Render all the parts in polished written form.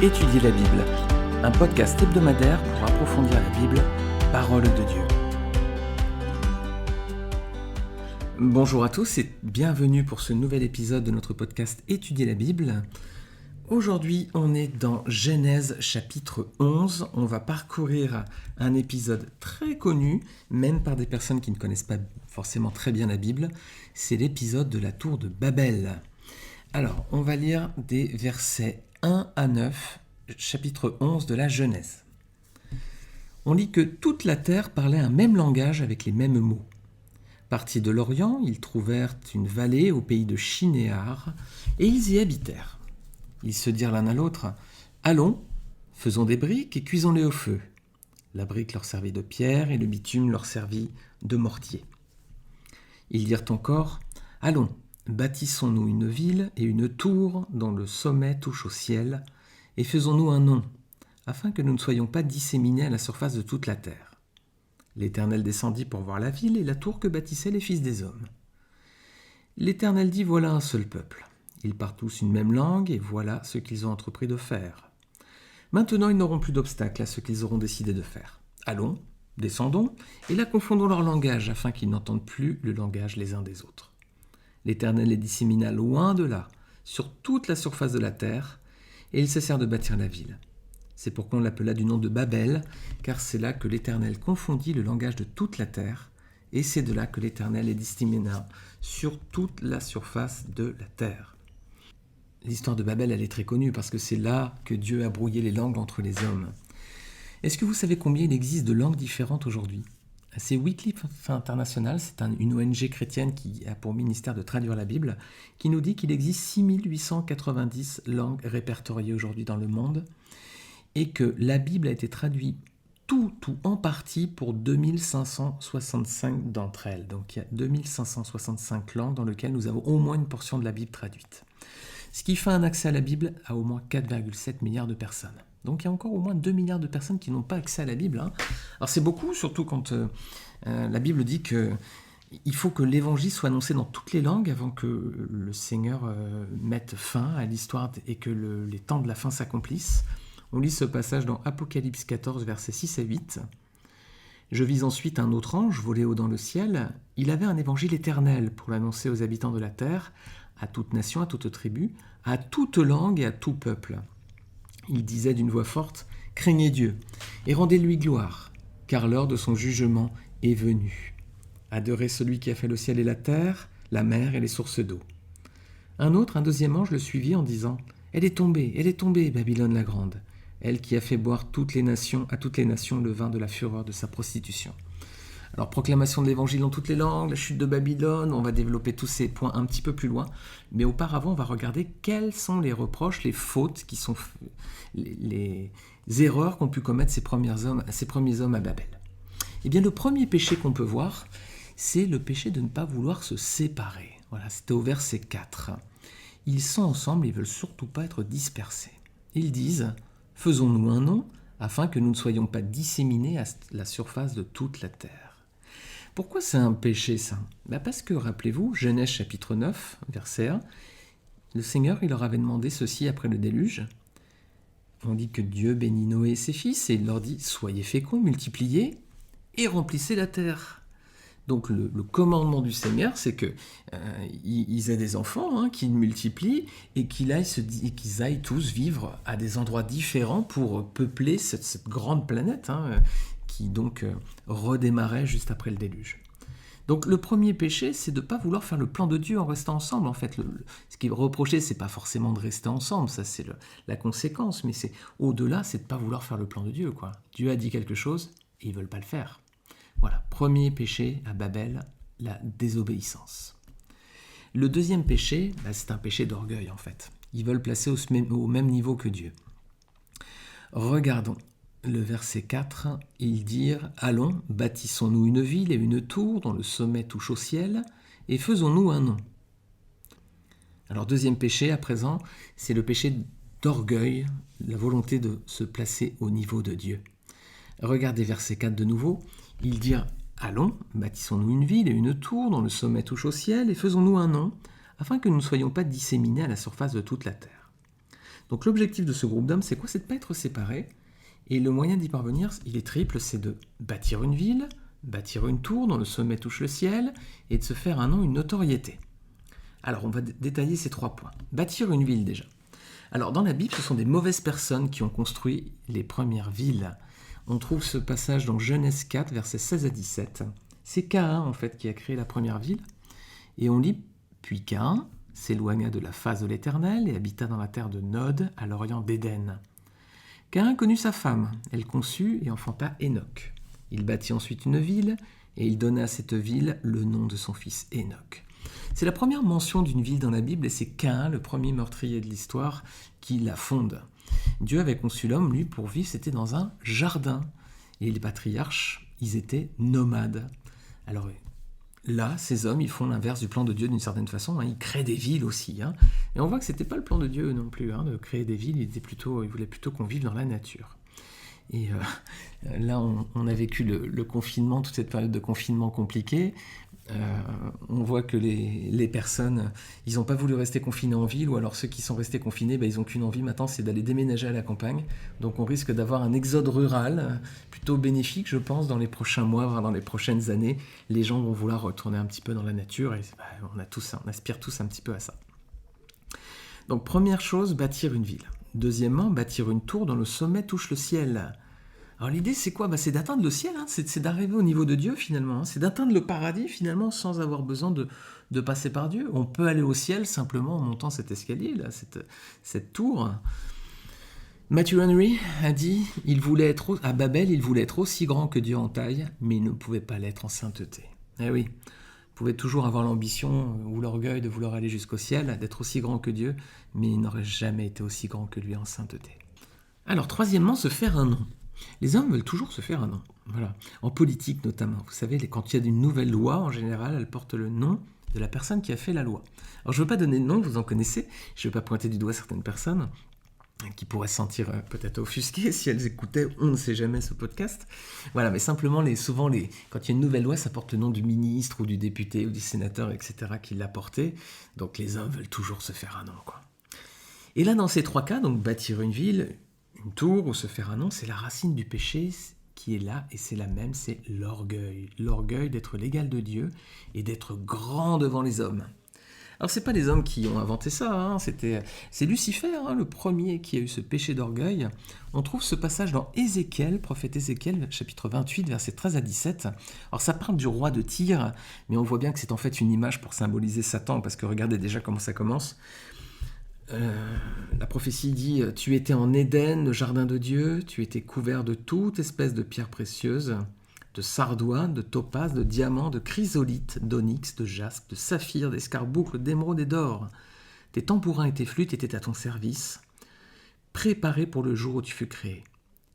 Étudier la Bible, un podcast hebdomadaire pour approfondir la Bible, parole de Dieu. Bonjour à tous et bienvenue pour ce nouvel épisode de notre podcast Étudier la Bible. Aujourd'hui, on est dans Genèse chapitre 11. On va parcourir un épisode très connu, même par des personnes qui ne connaissent pas forcément très bien la Bible. C'est l'épisode de la tour de Babel. Alors, on va lire des versets 1 à 9, chapitre 11 de la Genèse. On lit que toute la terre parlait un même langage avec les mêmes mots. Partis de l'Orient, ils trouvèrent une vallée au pays de Shinéar, et ils y habitèrent. Ils se dirent l'un à l'autre, « Allons, faisons des briques et cuisons-les au feu. » La brique leur servit de pierre et le bitume leur servit de mortier. Ils dirent encore, « Allons, bâtissons-nous une ville et une tour dont le sommet touche au ciel, et faisons-nous un nom, afin que nous ne soyons pas disséminés à la surface de toute la terre. » L'Éternel descendit pour voir la ville et la tour que bâtissaient les fils des hommes. L'Éternel dit, « Voilà un seul peuple. Ils parlent tous une même langue, et voilà ce qu'ils ont entrepris de faire. Maintenant, ils n'auront plus d'obstacle à ce qu'ils auront décidé de faire. Allons, descendons, et là confondons leur langage, afin qu'ils n'entendent plus le langage les uns des autres. L'Éternel les dissémina loin de là, sur toute la surface de la terre, et ils cessèrent de bâtir la ville. C'est pourquoi on l'appela du nom de Babel, car c'est là que l'Éternel confondit le langage de toute la terre, et c'est de là que l'Éternel les dissémina sur toute la surface de la terre. L'histoire de Babel, elle est très connue parce que c'est là que Dieu a brouillé les langues entre les hommes. Est-ce que vous savez combien il existe de langues différentes aujourd'hui ? C'est Wycliffe International, c'est une ONG chrétienne qui a pour ministère de traduire la Bible, qui nous dit qu'il existe 6890 langues répertoriées aujourd'hui dans le monde et que la Bible a été traduite tout en partie pour 2565 d'entre elles. Donc il y a 2565 langues dans lesquelles nous avons au moins une portion de la Bible traduite. Ce qui fait un accès à la Bible à au moins 4,7 milliards de personnes. Donc il y a encore au moins 2 milliards de personnes qui n'ont pas accès à la Bible. Alors c'est beaucoup, surtout quand la Bible dit qu'il faut que l'évangile soit annoncé dans toutes les langues avant que le Seigneur mette fin à l'histoire et que les temps de la fin s'accomplissent. On lit ce passage dans Apocalypse 14, versets 6 à 8. « Je vis ensuite un autre ange voler haut dans le ciel. Il avait un évangile éternel pour l'annoncer aux habitants de la terre, à toute nation, à toute tribu, à toute langue et à tout peuple. Il disait d'une voix forte, « Craignez Dieu et rendez-lui gloire, car l'heure de son jugement est venue. Adorez celui qui a fait le ciel et la terre, la mer et les sources d'eau. » Un deuxième ange le suivit en disant, « Elle est tombée, Babylone la grande, elle qui a fait boire à toutes les nations le vin de la fureur de sa prostitution. » Alors, proclamation de l'évangile dans toutes les langues, la chute de Babylone, on va développer tous ces points un petit peu plus loin. Mais auparavant, on va regarder quels sont les reproches, les fautes, qui sont les erreurs qu'ont pu commettre ces premiers hommes à Babel. Eh bien, le premier péché qu'on peut voir, c'est le péché de ne pas vouloir se séparer. Voilà, c'était au verset 4. Ils sont ensemble, ils ne veulent surtout pas être dispersés. Ils disent, « Faisons-nous un nom, afin que nous ne soyons pas disséminés à la surface de toute la terre. » Pourquoi c'est un péché, ça ? Parce que, rappelez-vous, Genèse chapitre 9, verset 1, le Seigneur, il leur avait demandé ceci après le déluge. On dit que Dieu bénit Noé et ses fils, et il leur dit « Soyez féconds, multipliez, et remplissez la terre. » Donc le commandement du Seigneur, c'est qu'ils aient des enfants, qu'ils multiplient, et qu'ils aillent tous vivre à des endroits différents pour peupler cette grande planète, qui donc redémarrait juste après le déluge. Donc le premier péché, c'est de ne pas vouloir faire le plan de Dieu en restant ensemble. En fait, ce qui est reproché, c'est pas forcément de rester ensemble, ça c'est la conséquence, mais c'est au-delà, c'est de ne pas vouloir faire le plan de Dieu, quoi. Dieu a dit quelque chose et ils ne veulent pas le faire. Voilà, premier péché à Babel, la désobéissance. Le deuxième péché, c'est un péché d'orgueil en fait. Ils veulent placer au même niveau que Dieu. Regardons. Le verset 4, ils dirent « Allons, bâtissons-nous une ville et une tour dont le sommet touche au ciel, et faisons-nous un nom. » Alors deuxième péché à présent, c'est le péché d'orgueil, la volonté de se placer au niveau de Dieu. Regardez verset 4 de nouveau, ils dirent « Allons, bâtissons-nous une ville et une tour dont le sommet touche au ciel, et faisons-nous un nom, afin que nous ne soyons pas disséminés à la surface de toute la terre. » Donc l'objectif de ce groupe d'hommes, c'est quoi? C'est de ne pas être séparés. Et le moyen d'y parvenir, il est triple, c'est de bâtir une ville, bâtir une tour dont le sommet touche le ciel, et de se faire un nom, une notoriété. Alors on va détailler ces 3 points. Bâtir une ville déjà. Alors dans la Bible, ce sont des mauvaises personnes qui ont construit les premières villes. On trouve ce passage dans Genèse 4, versets 16 à 17. C'est Caïn en fait qui a créé la première ville. Et on lit, puis Caïn s'éloigna de la face de l'Éternel et habita dans la terre de Nod, à l'orient d'Éden. Caïn connut sa femme, elle conçut et enfanta Hénoc. Il bâtit ensuite une ville, et il donna à cette ville le nom de son fils Hénoc. C'est la première mention d'une ville dans la Bible, et c'est Caïn, le premier meurtrier de l'histoire, qui la fonde. Dieu avait conçu l'homme, lui, pour vivre, c'était dans un jardin. Et les patriarches, ils étaient nomades. Alors là, ces hommes, ils font l'inverse du plan de Dieu d'une certaine façon, ils créent des villes aussi. Et on voit que ce n'était pas le plan de Dieu non plus, de créer des villes, il voulait plutôt qu'on vive dans la nature. Et là, on a vécu le confinement, toute cette période de confinement compliquée. On voit que les personnes, ils n'ont pas voulu rester confinés en ville, ou alors ceux qui sont restés confinés, ils n'ont qu'une envie maintenant, c'est d'aller déménager à la campagne. Donc on risque d'avoir un exode rural plutôt bénéfique, je pense, dans les prochains mois, voire dans les prochaines années. Les gens vont vouloir retourner un petit peu dans la nature, et on aspire tous un petit peu à ça. Donc première chose, bâtir une ville. Deuxièmement, bâtir une tour dont le sommet touche le ciel. Alors l'idée c'est quoi? C'est d'atteindre le ciel, c'est d'arriver au niveau de Dieu finalement, c'est d'atteindre le paradis finalement sans avoir besoin de passer par Dieu. On peut aller au ciel simplement en montant cet escalier, là, cette tour. Matthew Henry a dit, à Babel, il voulait être aussi grand que Dieu en taille, mais il ne pouvait pas l'être en sainteté. Eh oui, vous pouvez toujours avoir l'ambition ou l'orgueil de vouloir aller jusqu'au ciel, d'être aussi grand que Dieu, mais il n'aurait jamais été aussi grand que lui en sainteté. Alors troisièmement, se faire un nom. Les hommes veulent toujours se faire un nom. Voilà. En politique notamment. Vous savez, quand il y a une nouvelle loi, en général, elle porte le nom de la personne qui a fait la loi. Alors je ne veux pas donner de nom, vous en connaissez. Je ne veux pas pointer du doigt certaines personnes qui pourraient se sentir peut-être offusquées si elles écoutaient, on ne sait jamais, ce podcast. Voilà, mais simplement, quand il y a une nouvelle loi, ça porte le nom du ministre ou du député ou du sénateur, etc. qui l'a porté. Donc les hommes veulent toujours se faire un nom, quoi. Et là, dans ces 3 cas, donc bâtir une ville, une tour ou se faire un nom, c'est la racine du péché qui est là, et c'est la même, c'est l'orgueil. L'orgueil d'être l'égal de Dieu et d'être grand devant les hommes. Alors c'est pas les hommes qui ont inventé ça, c'est Lucifer, le premier qui a eu ce péché d'orgueil. On trouve ce passage dans Ézéchiel, prophète Ézéchiel, chapitre 28, versets 13 à 17. Alors ça parle du roi de Tyr, mais on voit bien que c'est en fait une image pour symboliser Satan, parce que regardez déjà comment ça commence. La prophétie dit « Tu étais en Éden, le jardin de Dieu, tu étais couvert de toute espèce de pierres précieuses, de sardoine, de topaze, de diamant, de chrysolite, d'onyx, de jaspe, de saphir, d'escarboucle, d'émeraude et d'or. Tes tambourins et tes flûtes étaient à ton service, préparés pour le jour où tu fus créé.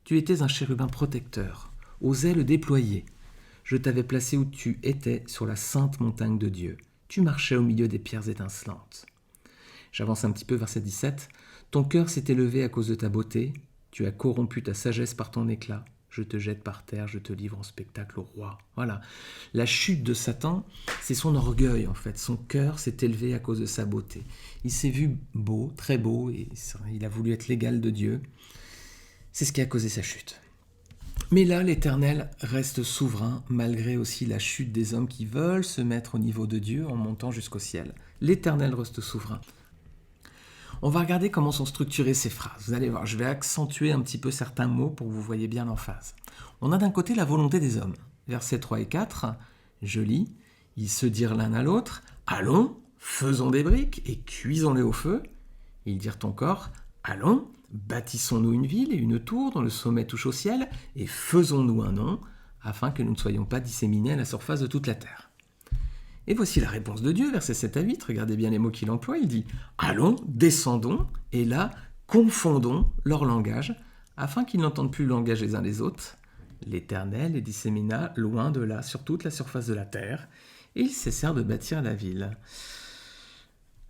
Tu étais un chérubin protecteur, aux ailes déployées. Je t'avais placé où tu étais, sur la sainte montagne de Dieu. Tu marchais au milieu des pierres étincelantes. » J'avance un petit peu, verset 17. « Ton cœur s'est élevé à cause de ta beauté. Tu as corrompu ta sagesse par ton éclat. Je te jette par terre, je te livre en spectacle au roi. » Voilà. La chute de Satan, c'est son orgueil en fait. Son cœur s'est élevé à cause de sa beauté. Il s'est vu beau, très beau, et il a voulu être l'égal de Dieu. C'est ce qui a causé sa chute. Mais là, l'Éternel reste souverain, malgré aussi la chute des hommes qui veulent se mettre au niveau de Dieu en montant jusqu'au ciel. L'Éternel reste souverain. On va regarder comment sont structurées ces phrases. Vous allez voir, je vais accentuer un petit peu certains mots pour que vous voyez bien l'emphase. On a d'un côté la volonté des hommes. Versets 3 et 4, je lis, « Ils se dirent l'un à l'autre, « Allons, faisons des briques et cuisons-les au feu. » Ils dirent encore, « Allons, bâtissons-nous une ville et une tour dont le sommet touche au ciel, et faisons-nous un nom, afin que nous ne soyons pas disséminés à la surface de toute la terre. » Et voici la réponse de Dieu, versets 7 à 8, regardez bien les mots qu'il emploie, il dit « Allons, descendons, et là, confondons leur langage, afin qu'ils n'entendent plus le langage les uns des autres. L'Éternel les dissémina loin de là, sur toute la surface de la terre, et ils cessèrent de bâtir la ville. »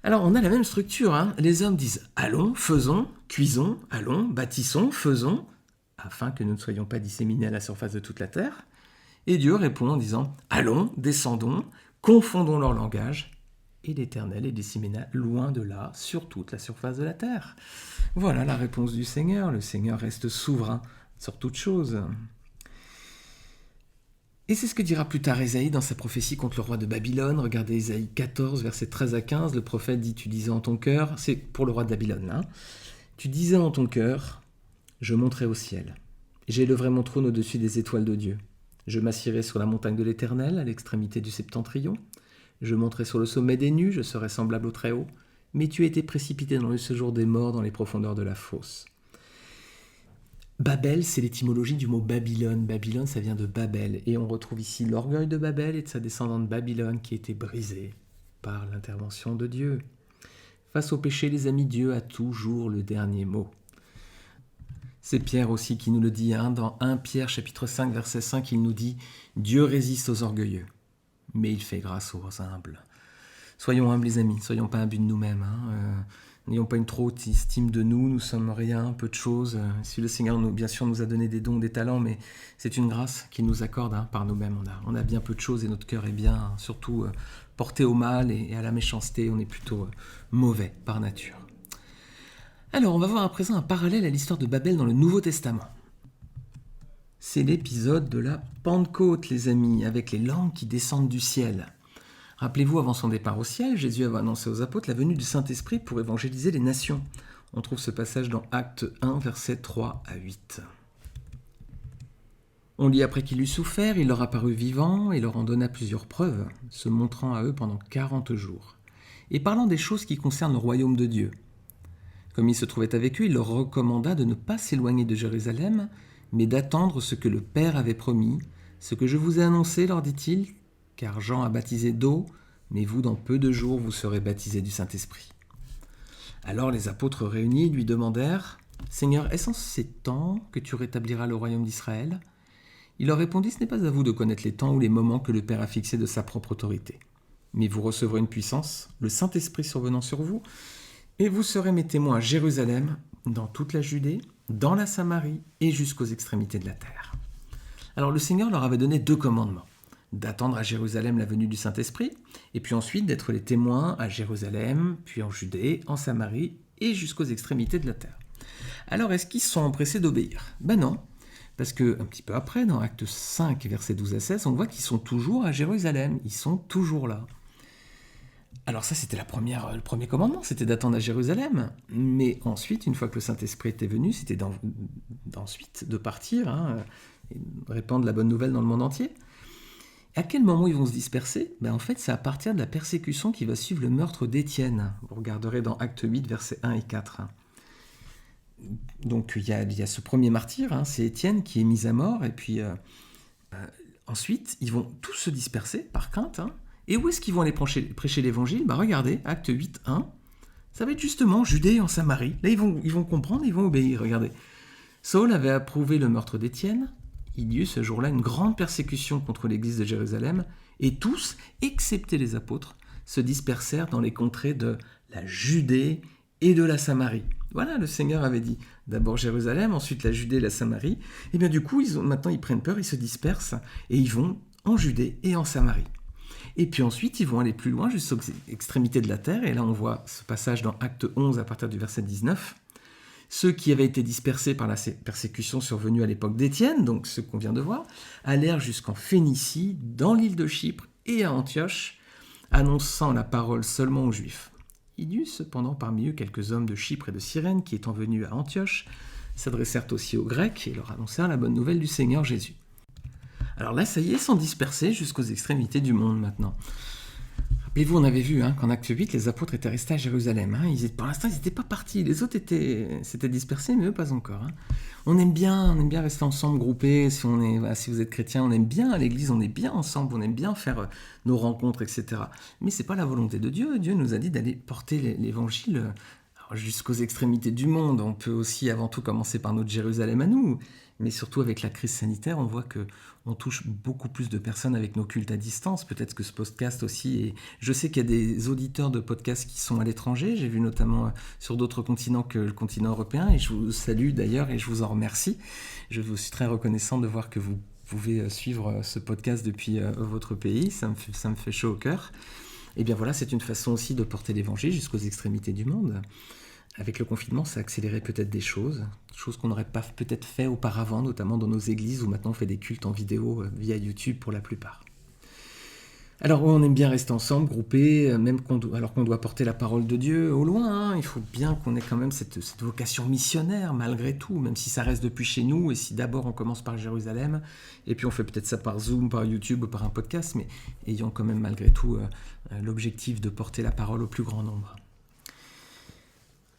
Alors, on a la même structure, Les hommes disent « Allons, faisons, cuisons, allons, bâtissons, faisons, afin que nous ne soyons pas disséminés à la surface de toute la terre. » Et Dieu répond en disant « Allons, descendons, confondons leur langage, et l'Éternel les dissémina loin de là, sur toute la surface de la terre. Voilà la réponse du Seigneur. Le Seigneur reste souverain sur toute chose. Et c'est ce que dira plus tard Ésaïe dans sa prophétie contre le roi de Babylone. Regardez Ésaïe 14, versets 13 à 15. Le prophète dit « Tu disais en ton cœur », c'est pour le roi de Babylone, hein, « Tu disais en ton cœur, je monterai au ciel. J'élèverai mon trône au-dessus des étoiles de Dieu. Je m'assierai sur la montagne de l'Éternel, à l'extrémité du septentrion. Je monterai sur le sommet des nues, je serai semblable au Très-Haut. Mais tu as été précipité dans le séjour des morts, dans les profondeurs de la fosse. » Babel, c'est l'étymologie du mot Babylone. Babylone, ça vient de Babel. Et on retrouve ici l'orgueil de Babel et de sa descendante Babylone qui a été brisée par l'intervention de Dieu. Face au péché, les amis, Dieu a toujours le dernier mot. C'est Pierre aussi qui nous le dit, hein, dans 1 Pierre chapitre 5, verset 5, il nous dit « Dieu résiste aux orgueilleux, mais il fait grâce aux humbles. » Soyons humbles les amis, soyons pas imbus de nous-mêmes. N'ayons pas une trop haute estime de nous, nous sommes rien, peu de choses. Si le Seigneur, bien sûr, nous a donné des dons, des talents, mais c'est une grâce qu'il nous accorde par nous-mêmes. On a bien peu de choses et notre cœur est bien, surtout porté au mal et à la méchanceté. On est plutôt mauvais par nature. Alors, on va voir à présent un parallèle à l'histoire de Babel dans le Nouveau Testament. C'est l'épisode de la Pentecôte, les amis, avec les langues qui descendent du ciel. Rappelez-vous, avant son départ au ciel, Jésus avait annoncé aux apôtres la venue du Saint-Esprit pour évangéliser les nations. On trouve ce passage dans Actes 1, versets 3 à 8. On lit après qu'il eut souffert, il leur apparut vivant et leur en donna plusieurs preuves, se montrant à eux pendant 40 jours, et parlant des choses qui concernent le royaume de Dieu. Comme il se trouvait avec eux, il leur recommanda de ne pas s'éloigner de Jérusalem, mais d'attendre ce que le Père avait promis, ce que je vous ai annoncé, leur dit-il, car Jean a baptisé d'eau, mais vous, dans peu de jours, vous serez baptisés du Saint-Esprit. Alors les apôtres réunis lui demandèrent « Seigneur, est-ce en ces temps que tu rétabliras le royaume d'Israël ?» Il leur répondit « Ce n'est pas à vous de connaître les temps ou les moments que le Père a fixés de sa propre autorité. Mais vous recevrez une puissance, le Saint-Esprit survenant sur vous, et vous serez mes témoins à Jérusalem, dans toute la Judée, dans la Samarie et jusqu'aux extrémités de la terre. » Alors le Seigneur leur avait donné 2 commandements. D'attendre à Jérusalem la venue du Saint-Esprit, et puis ensuite d'être les témoins à Jérusalem, puis en Judée, en Samarie et jusqu'aux extrémités de la terre. Alors est-ce qu'ils se sont empressés d'obéir ? Ben non, parce que un petit peu après, dans Acte 5, versets 12 à 16, on voit qu'ils sont toujours à Jérusalem, ils sont toujours là. Alors ça, c'était le premier commandement, c'était d'attendre à Jérusalem. Mais ensuite, une fois que le Saint-Esprit était venu, c'était ensuite de partir, et répandre la bonne nouvelle dans le monde entier. À quel moment ils vont se disperser ? En fait, c'est à partir de la persécution qui va suivre le meurtre d'Étienne. Vous regarderez dans Acte 8, versets 1 et 4. Donc, il y a ce premier martyr, c'est Étienne qui est mis à mort. Et puis, ensuite, ils vont tous se disperser par crainte. Et où est-ce qu'ils vont aller prêcher l'évangile ? Regardez, Acte 8, 1. Ça va être justement Judée et en Samarie. Là, ils vont comprendre, ils vont obéir. Regardez. Saül avait approuvé le meurtre d'Étienne. Il y eut ce jour-là une grande persécution contre l'église de Jérusalem, et tous, excepté les apôtres, se dispersèrent dans les contrées de la Judée et de la Samarie. Voilà, le Seigneur avait dit d'abord Jérusalem, ensuite la Judée et la Samarie. Et bien du coup, maintenant ils prennent peur, ils se dispersent, et ils vont en Judée et en Samarie. Et puis ensuite, ils vont aller plus loin, jusqu'aux extrémités de la terre, et là on voit ce passage dans Acte 11 à partir du verset 19. Ceux qui avaient été dispersés par la persécution survenue à l'époque d'Étienne, donc ceux qu'on vient de voir, allèrent jusqu'en Phénicie, dans l'île de Chypre et à Antioche, annonçant la parole seulement aux Juifs. Il y eut cependant parmi eux quelques hommes de Chypre et de Cyrène qui, étant venus à Antioche, s'adressèrent aussi aux Grecs et leur annoncèrent la bonne nouvelle du Seigneur Jésus. Alors là, ça y est, ils sont dispersés jusqu'aux extrémités du monde maintenant. Rappelez-vous, on avait vu qu'en Acte 8, les apôtres étaient restés à Jérusalem. Pour l'instant, ils n'étaient pas partis. Les autres s'étaient dispersés, mais eux, pas encore. On aime bien rester ensemble, groupés. Si vous êtes chrétien, on aime bien à l'église, on est bien ensemble, on aime bien faire nos rencontres, etc. Mais ce n'est pas la volonté de Dieu. Dieu nous a dit d'aller porter l'évangile jusqu'aux extrémités du monde. On peut aussi avant tout commencer par notre Jérusalem à nous. Mais surtout avec la crise sanitaire, on voit qu'on touche beaucoup plus de personnes avec nos cultes à distance. Peut-être que ce podcast aussi, et je sais qu'il y a des auditeurs de podcasts qui sont à l'étranger. J'ai vu notamment sur d'autres continents que le continent européen. Et je vous salue d'ailleurs et je vous en remercie. Je vous suis très reconnaissant de voir que vous pouvez suivre ce podcast depuis votre pays. Ça me fait chaud au cœur. Et bien voilà, c'est une façon aussi de porter l'évangile jusqu'aux extrémités du monde. Avec le confinement, ça a accéléré peut-être des choses qu'on n'aurait pas peut-être fait auparavant, notamment dans nos églises où maintenant on fait des cultes en vidéo via YouTube pour la plupart. Alors on aime bien rester ensemble, groupés, même alors qu'on doit porter la parole de Dieu au loin. Il faut bien qu'on ait quand même cette vocation missionnaire malgré tout, même si ça reste depuis chez nous, et si d'abord on commence par Jérusalem, et puis on fait peut-être ça par Zoom, par YouTube ou par un podcast, mais ayant quand même malgré tout l'objectif de porter la parole au plus grand nombre.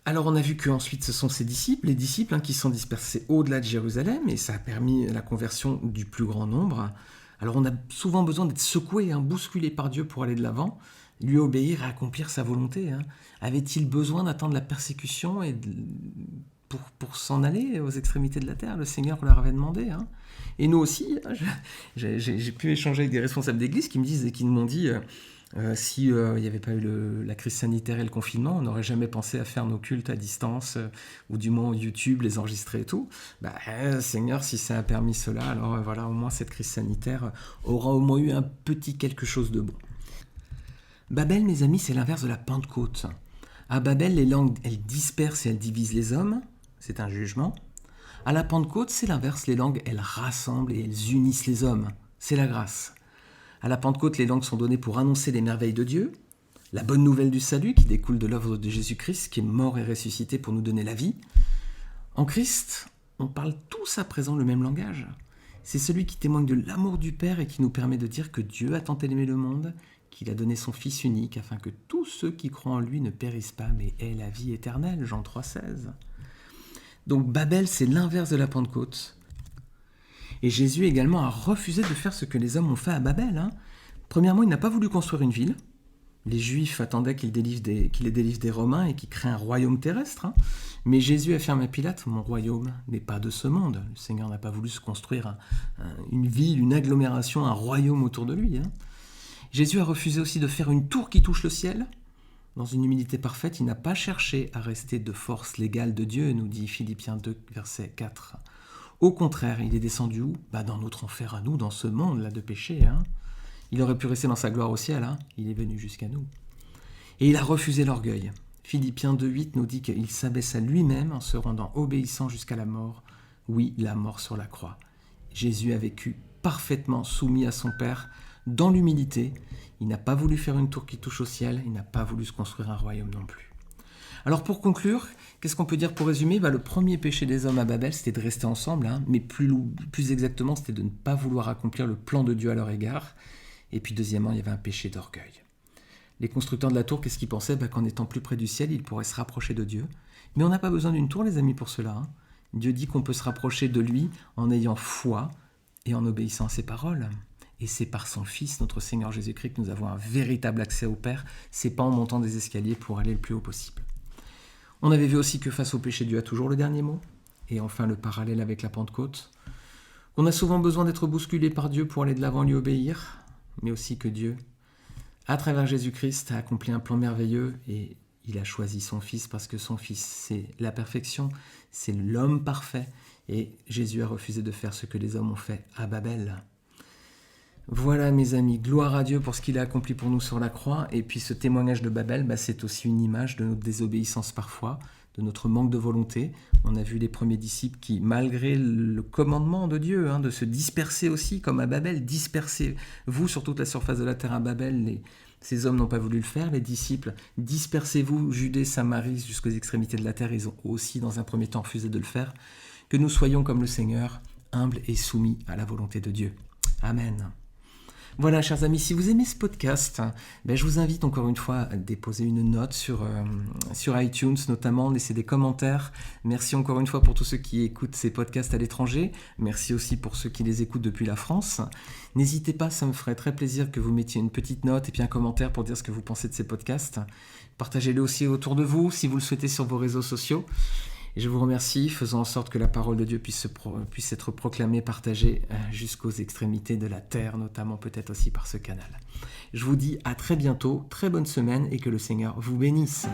Alors on a vu qu'ensuite ce sont ces disciples, les disciples qui sont dispersés au-delà de Jérusalem, et ça a permis la conversion du plus grand nombre. Alors on a souvent besoin d'être secoué, bousculé par Dieu pour aller de l'avant, lui obéir et accomplir sa volonté. Avait-il besoin d'attendre la persécution pour s'en aller aux extrémités de la terre? Le Seigneur leur avait demandé. Et nous aussi, j'ai pu échanger avec des responsables d'église qui m'ont dit si il n'y avait pas eu la crise sanitaire et le confinement, on n'aurait jamais pensé à faire nos cultes à distance, ou du moins YouTube, les enregistrer et tout. Seigneur, si ça a permis cela, alors voilà, au moins cette crise sanitaire aura au moins eu un petit quelque chose de bon. Babel, mes amis, c'est l'inverse de la Pentecôte. À Babel, les langues, elles dispersent et elles divisent les hommes, c'est un jugement. À la Pentecôte, c'est l'inverse, les langues, elles rassemblent et elles unissent les hommes, c'est la grâce. À la Pentecôte, les langues sont données pour annoncer les merveilles de Dieu, la bonne nouvelle du salut qui découle de l'œuvre de Jésus-Christ, qui est mort et ressuscité pour nous donner la vie. En Christ, on parle tous à présent le même langage. C'est celui qui témoigne de l'amour du Père et qui nous permet de dire que Dieu a tant aimé le monde, qu'il a donné son Fils unique, afin que tous ceux qui croient en lui ne périssent pas, mais aient la vie éternelle. Jean 3,16. Donc Babel, c'est l'inverse de la Pentecôte. Et Jésus également a refusé de faire ce que les hommes ont fait à Babel. Premièrement, il n'a pas voulu construire une ville. Les Juifs attendaient qu'il les délivre des Romains et qu'il crée un royaume terrestre. Mais Jésus affirme à Pilate, « Mon royaume n'est pas de ce monde. » Le Seigneur n'a pas voulu se construire une ville, une agglomération, un royaume autour de lui. Jésus a refusé aussi de faire une tour qui touche le ciel. Dans une humilité parfaite, il n'a pas cherché à rester de force légale de Dieu, nous dit Philippiens 2, verset 4. Au contraire, il est descendu où ? Dans notre enfer à nous, dans ce monde-là de péché. Il aurait pu rester dans sa gloire au ciel, il est venu jusqu'à nous. Et il a refusé l'orgueil. Philippiens 2,8 nous dit qu'il s'abaissa lui-même en se rendant obéissant jusqu'à la mort. Oui, la mort sur la croix. Jésus a vécu parfaitement soumis à son Père, dans l'humilité. Il n'a pas voulu faire une tour qui touche au ciel, il n'a pas voulu se construire un royaume non plus. Alors pour conclure, qu'est-ce qu'on peut dire pour résumer ? Le premier péché des hommes à Babel, c'était de rester ensemble, mais plus exactement, c'était de ne pas vouloir accomplir le plan de Dieu à leur égard. Et puis deuxièmement, il y avait un péché d'orgueil. Les constructeurs de la tour, qu'est-ce qu'ils pensaient ? Qu'en étant plus près du ciel, ils pourraient se rapprocher de Dieu. Mais on n'a pas besoin d'une tour, les amis, pour cela. Dieu dit qu'on peut se rapprocher de lui en ayant foi et en obéissant à ses paroles. Et c'est par son Fils, notre Seigneur Jésus-Christ, que nous avons un véritable accès au Père. C'est pas en montant des escaliers pour aller le plus haut possible. On avait vu aussi que face au péché, Dieu a toujours le dernier mot. Et enfin, le parallèle avec la Pentecôte. On a souvent besoin d'être bousculé par Dieu pour aller de l'avant, lui obéir. Mais aussi que Dieu, à travers Jésus-Christ, a accompli un plan merveilleux et il a choisi son Fils parce que son Fils, c'est la perfection, c'est l'homme parfait. Et Jésus a refusé de faire ce que les hommes ont fait à Babel. Voilà mes amis, gloire à Dieu pour ce qu'il a accompli pour nous sur la croix. Et puis ce témoignage de Babel, c'est aussi une image de notre désobéissance parfois, de notre manque de volonté. On a vu les premiers disciples qui, malgré le commandement de Dieu, de se disperser aussi, comme à Babel, dispersez-vous sur toute la surface de la terre à Babel. Ces hommes n'ont pas voulu le faire, les disciples, dispersez-vous, Judée, Samarie, jusqu'aux extrémités de la terre. Ils ont aussi, dans un premier temps, refusé de le faire. Que nous soyons comme le Seigneur, humbles et soumis à la volonté de Dieu. Amen. Voilà, chers amis, si vous aimez ce podcast, je vous invite encore une fois à déposer une note sur iTunes, notamment, laisser des commentaires. Merci encore une fois pour tous ceux qui écoutent ces podcasts à l'étranger. Merci aussi pour ceux qui les écoutent depuis la France. N'hésitez pas, ça me ferait très plaisir que vous mettiez une petite note et puis un commentaire pour dire ce que vous pensez de ces podcasts. Partagez-les aussi autour de vous, si vous le souhaitez, sur vos réseaux sociaux. Et je vous remercie, faisant en sorte que la parole de Dieu puisse être proclamée, partagée jusqu'aux extrémités de la terre, notamment peut-être aussi par ce canal. Je vous dis à très bientôt, très bonne semaine et que le Seigneur vous bénisse.